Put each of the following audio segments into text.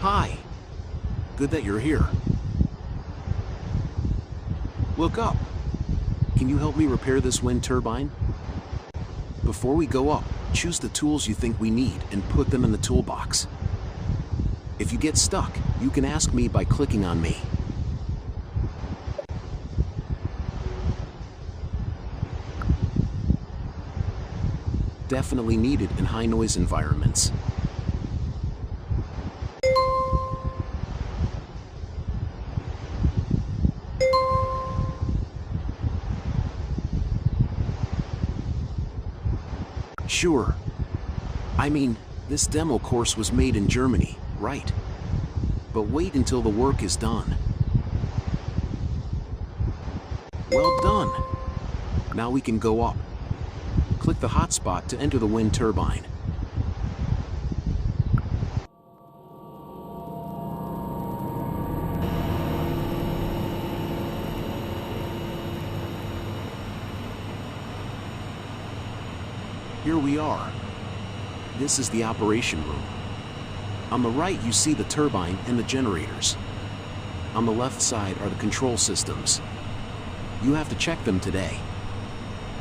Hi. Good that you're here. Look up. Can you help me repair this wind turbine? Before we go up, choose the tools you think we need and put them in the toolbox. If you get stuck, you can ask me by clicking on me. Definitely needed in high-noise environments. Sure. I mean, this demo course was made in Germany, right? But wait until the work is done. Well done! Now we can go up. Click the hotspot to enter the wind turbine. Here we are. This is the operation room. On the right you see the turbine and the generators. On the left side are the control systems. You have to check them today.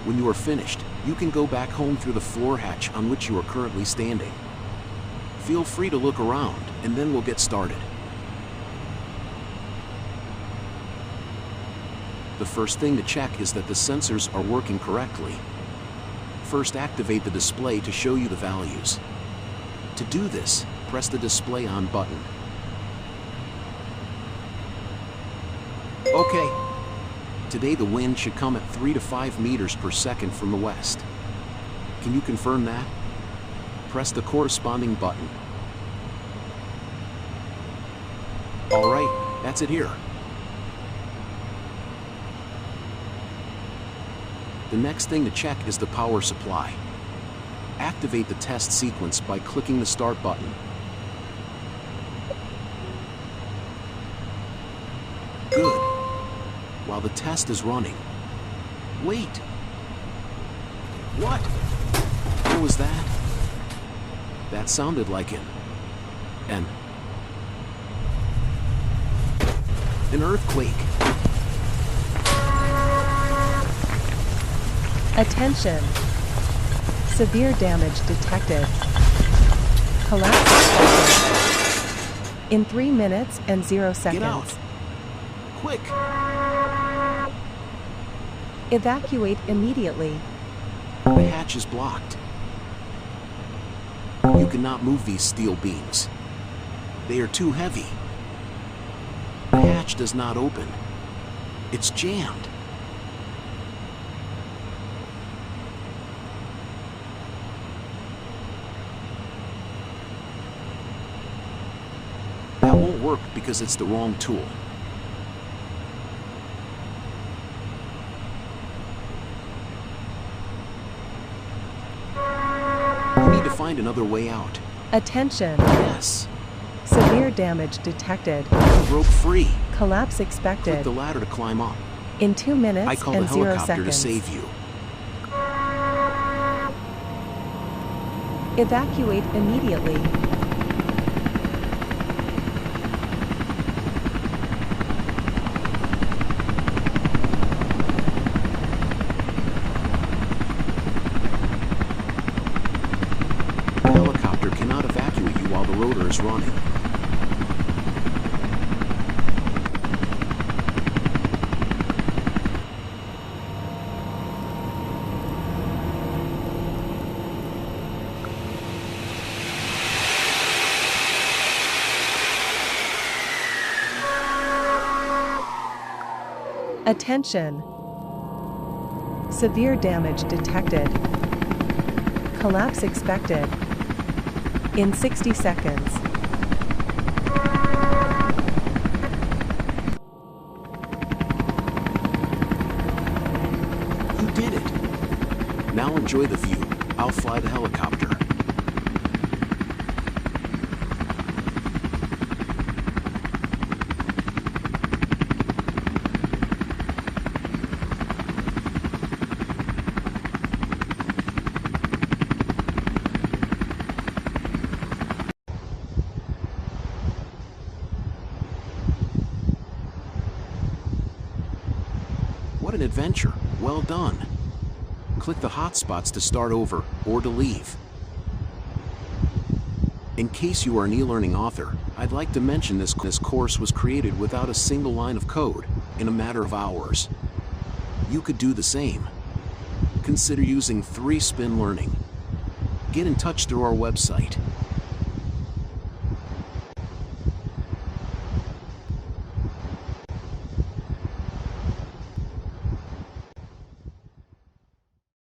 When you are finished, you can go back home through the floor hatch on which you are currently standing. Feel free to look around, and then we'll get started. The first thing to check is that the sensors are working correctly. First, activate the display to show you the values. To do this, press the Display On button. Okay. Today the wind should come at 3 to 5 meters per second from the west. Can you confirm that? Press the corresponding button. Alright, that's it here. The next thing to check is the power supply. Activate the test sequence by clicking the Start button. Good. While the test is running. Wait! What? What was that? That sounded like an earthquake. Attention! Severe damage detected. Collapse expected. In 3 minutes and 0 seconds. Get out! Quick! Evacuate immediately. The hatch is blocked. You cannot move these steel beams. They are too heavy. The hatch does not open. It's jammed. That won't work because it's the wrong tool. We need to find another way out. Attention! Yes. Severe damage detected. You broke free. Collapse Click expected. the ladder to climb up. In 2 minutes I called the and 0 helicopter to seconds. save you. Evacuate immediately. The helicopter cannot evacuate you while the rotor is running. Attention! Severe damage detected. Collapse expected. In 60 seconds. You did it. Now enjoy the view. I'll fly the helicopter. an adventure. Well done. Click the hotspots to start over or to leave. In case you are an e-learning author, I'd like to mention this course was created without a single line of code, in a matter of hours. You could do the same. Consider using 3-spin learning. Get in touch through our website.